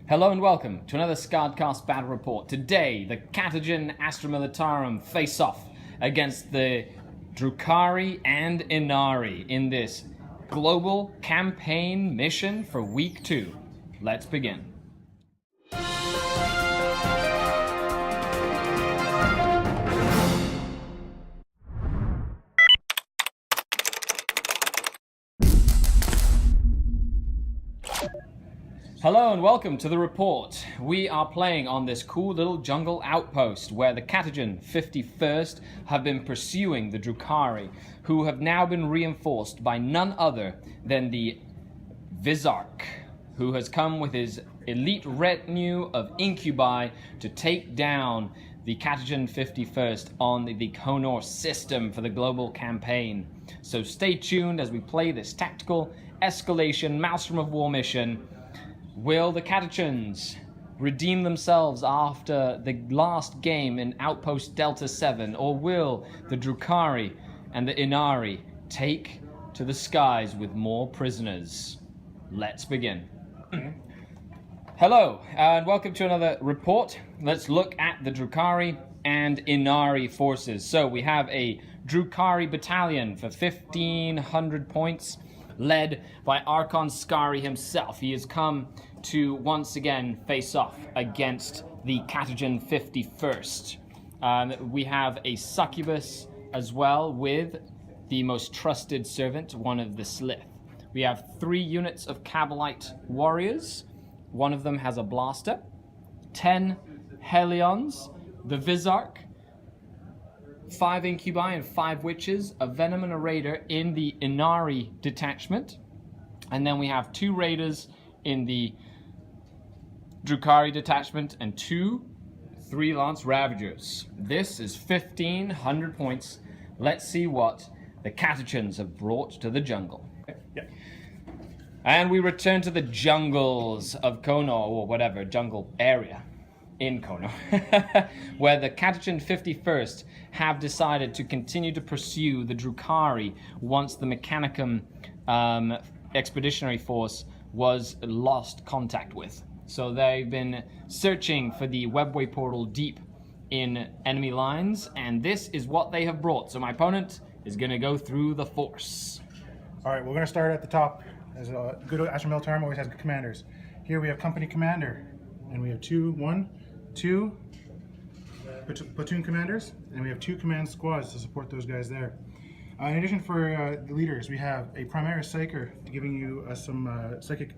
Hello and welcome to another SkaredCast battle report. Today, the Catachan Astra Militarum face off against the Drukhari and Ynnari in this global campaign mission for week 2. Let's begin. Hello and welcome to the report. We are playing on this cool little jungle outpost where the Catachan 51st have been pursuing the Drukhari, who have now been reinforced by none other than the visarch, who has come with his elite retinue of Incubi to take down the Catachan 51st on the Connor system for the global campaign. So stay tuned as we play this tactical escalation Maelstrom of War mission. Will the Catachans redeem themselves after the last game in Outpost Delta 7, or will the Drukhari and the Ynnari take to the skies with more prisoners? Let's begin. Hello, and welcome to another report. Let's look at the Drukhari and Ynnari forces. So we have a Drukhari battalion for 1,500 points, led by Archon Skari himself. He has come to once again face off against the Catachan 51st. We have a succubus as well with the most trusted servant, one of the Slith. We have 3 units of Cabalite warriors. One of them has a blaster. 10 Helions, the Visarch, 5 Incubi and 5 Witches, a Venom and a Raider in the Inari detachment. And then we have 2 Raiders in the Drukhari detachment and 2 3-Lance Ravagers. This is 1,500 points. Let's see what the Catachans have brought to the jungle. Yeah. And we return to the jungles of Kono, or whatever jungle area in Kono, where the Catachan 51st have decided to continue to pursue the Drukhari once the Mechanicum expeditionary force was lost contact with. So they've been searching for the webway portal deep in enemy lines, and this is what they have brought. So my opponent is going to go through the force. All right, we're going to start at the top. As a good Astra Militarum always has good commanders. Here we have company commander, and we have two platoon commanders, and we have 2 command squads to support those guys there. In addition, for the leaders, we have a Primaris Psyker giving you some psychic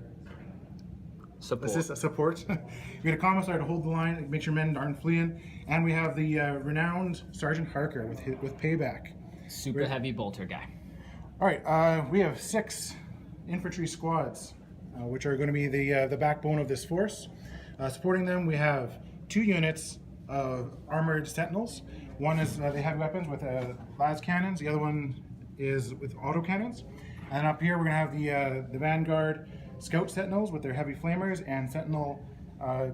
support. We had a commissar to hold the line, make sure men aren't fleeing, and we have the renowned Sergeant Harker with payback. Super heavy bolter guy. All right, we have 6 infantry squads, which are going to be the backbone of this force. Supporting them, we have 2 units of armored sentinels. One is they have weapons with las cannons. The other one is with auto cannons. And up here, we're going to have the Vanguard Scout Sentinels with their heavy flamers and Sentinel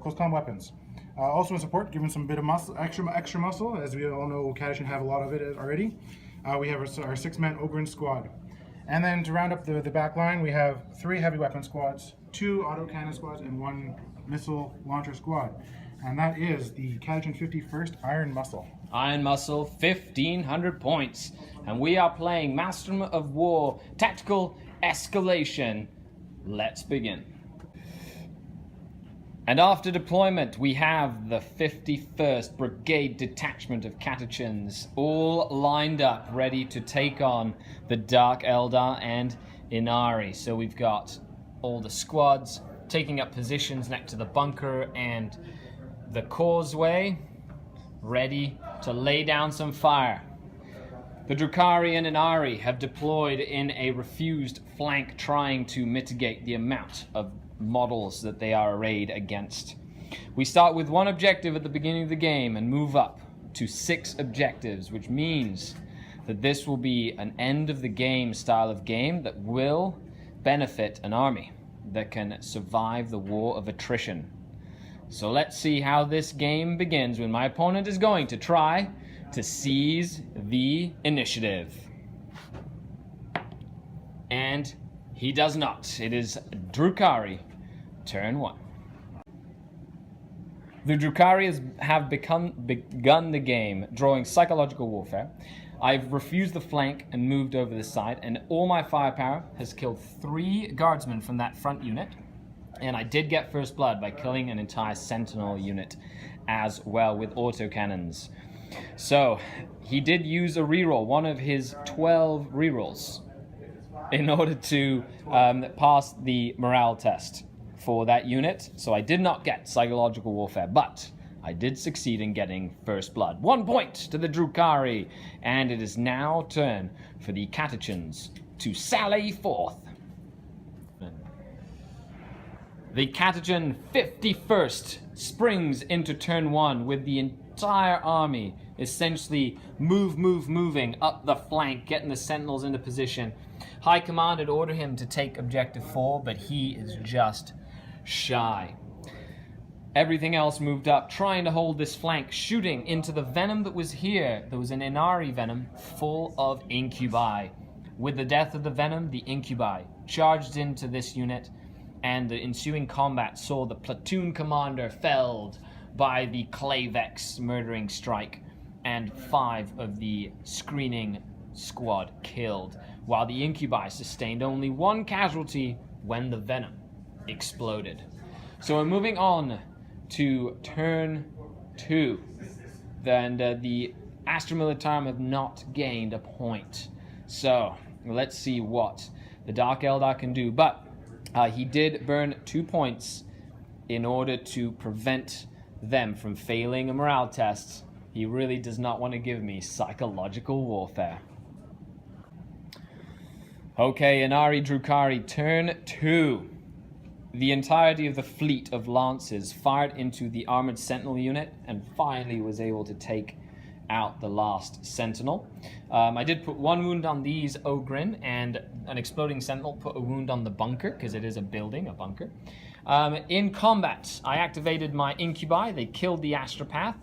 close combat weapons. Also in support, giving some bit of muscle, extra muscle, as we all know, Catachan have a lot of it already. We have our 6-man Ogren squad. And then to round up the back line, we have 3 heavy weapon squads, 2 auto cannon squads, and 1 missile launcher squad. And that is the Catachan 51st Iron Muscle. Iron Muscle, 1,500 points. And we are playing Maelstrom of War Tactical Escalation. Let's begin. And after deployment, we have the 51st Brigade Detachment of Catachans, all lined up, ready to take on the Dark Eldar and Ynnari. So we've got all the squads taking up positions next to the bunker and the causeway, ready to lay down some fire. The Drukhari and Ynnari have deployed in a refused flank, trying to mitigate the amount of models that they are arrayed against. We start with 1 objective at the beginning of the game and move up to 6 objectives, which means that this will be an end of the game style of game that will benefit an army that can survive the war of attrition. So let's see how this game begins when my opponent is going to try to seize the initiative. And he does not. It is Drukhari, turn 1. The Drukhari have begun the game drawing psychological warfare. I've refused the flank and moved over the side, and all my firepower has killed 3 guardsmen from that front unit. And I did get first blood by killing an entire sentinel unit as well with autocannons. So he did use a reroll, one of his 12 rerolls, in order to pass the morale test for that unit. So I did not get psychological warfare, but I did succeed in getting first blood. 1 point to the Drukhari, and it is now turn for the Catachans to sally forth. The Catachan 51st springs into turn 1 with the entire army essentially moving up the flank, getting the sentinels into position. High Command had ordered him to take objective 4, but he is just shy. Everything else moved up, trying to hold this flank, shooting into the venom that was here. There was an Ynnari venom full of Incubi. With the death of the venom, the Incubi charged into this unit, and the ensuing combat saw the platoon commander felled by the Clavex murdering strike, and 5 of the screening squad killed, while the Incubi sustained only 1 casualty when the venom exploded. So we're moving on to turn 2. Then the Astra Militarum have not gained a point. So let's see what the Dark Eldar can do. But he did burn 2 points in order to prevent them from failing a morale test. He really does not want to give me psychological warfare. Okay, Ynnari Drukhari, turn 2. The entirety of the fleet of lances fired into the armored sentinel unit and finally was able to take out the last sentinel. I did put 1 wound on these Ogren, and an exploding sentinel put a wound on the bunker, because it is a building, a bunker. In combat, I activated my Incubi. They killed the Astropath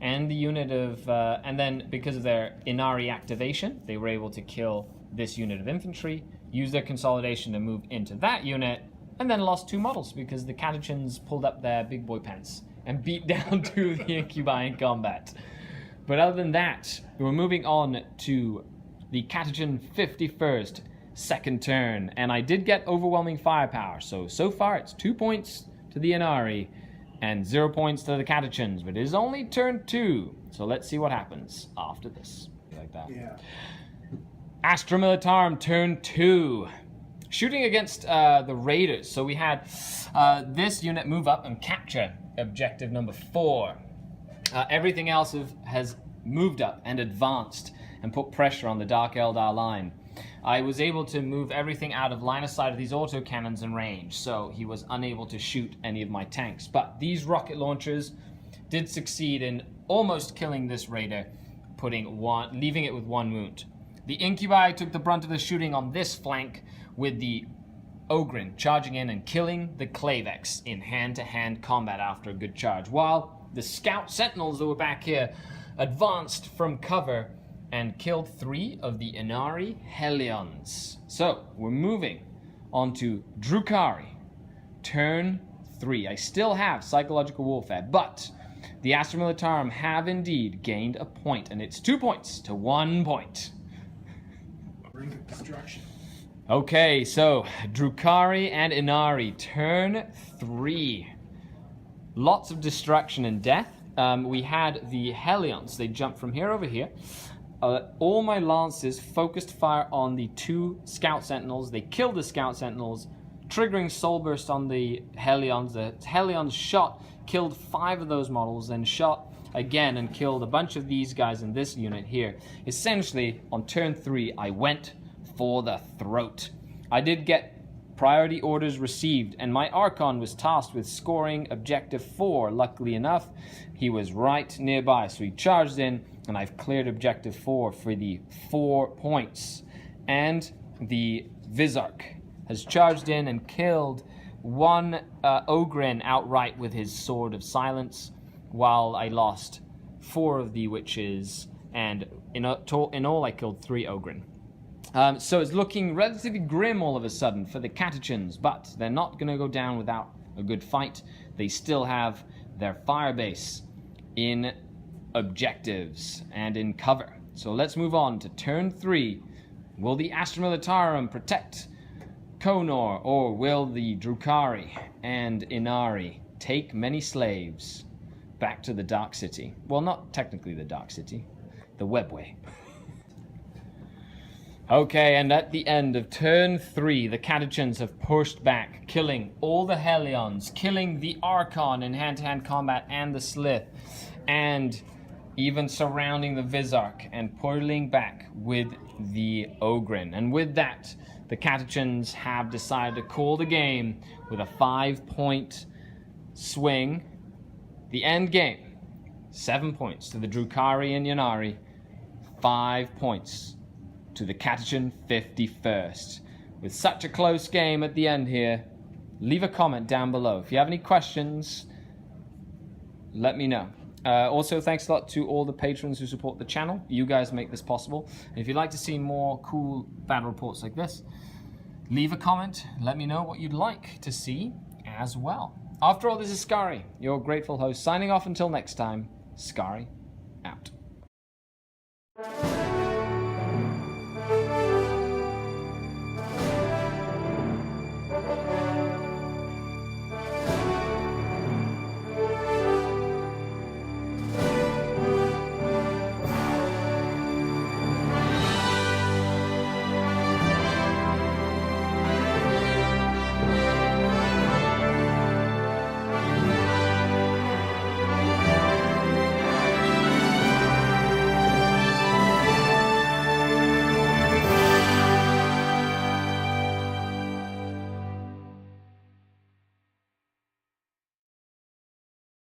and the unit of, and then because of their Ynnari activation, they were able to kill this unit of infantry, use their consolidation to move into that unit, and then lost 2 models because the Catachans pulled up their big boy pants and beat down 2 of the Incubi in combat. But other than that, we're moving on to the Catachan 51st, second turn, and I did get overwhelming firepower. So far it's 2 points to the Ynnari and 0 points to the Catachans, but it is only turn 2. So let's see what happens after this. Like that. Yeah. Astra Militarum, turn 2. Shooting against the Raiders. So we had this unit move up and capture objective number 4. Everything else has moved up and advanced and put pressure on the Dark Eldar line. I was able to move everything out of line of sight of these autocannons and range, so he was unable to shoot any of my tanks. But these rocket launchers did succeed in almost killing this Raider, leaving it with 1 wound. The Incubi took the brunt of the shooting on this flank, with the Ogren charging in and killing the Clavex in hand-to-hand combat after a good charge, while the Scout Sentinels that were back here advanced from cover and killed 3 of the Inari Hellions. So we're moving on to Drukhari, turn 3. I still have psychological warfare, but the Astra Militarum have indeed gained a point, and it's 2 points to 1 point. Ring of destruction. Okay, so Drukhari and Ynnari, turn 3. Lots of destruction and death. We had the Hellions. They jumped from here over here. All my lances focused fire on the 2 Scout Sentinels. They killed the Scout Sentinels, triggering Soul Burst on the Hellions. The Hellions killed 5 of those models, then shot again and killed a bunch of these guys in this unit here. Essentially, on turn 3, I went for the throat. I did get priority orders received, and my Archon was tasked with scoring objective 4. Luckily enough, he was right nearby, so he charged in, and I've cleared objective 4 for the 4 points. And the Visarch has charged in and killed 1 Ogren outright with his Sword of Silence, while I lost 4 of the Witches, and in all I killed 3 Ogren. So it's looking relatively grim all of a sudden for the Catachans, but they're not going to go down without a good fight. They still have their firebase in objectives and in cover. So let's move on to turn 3. Will the Astra Militarum protect Konor, or will the Drukhari and Ynnari take many slaves back to the Dark City? Well, not technically the Dark City, the Webway. Okay, and at the end of turn 3, the Catachans have pushed back, killing all the Hellions, killing the Archon in hand-to-hand combat and the Slith, and even surrounding the Visarch and pulling back with the Ogrin. And with that, the Catachans have decided to call the game with a 5-point swing. The end game, 7 points to the Drukhari and Ynnari, 5 points to the Catachan 51st. With such a close game at the end here, leave a comment down below. If you have any questions, let me know. Also, thanks a lot to all the patrons who support the channel. You guys make this possible. And if you'd like to see more cool battle reports like this, leave a comment. Let me know what you'd like to see as well. After all, this is Skari, your grateful host, signing off until next time. Skari, out.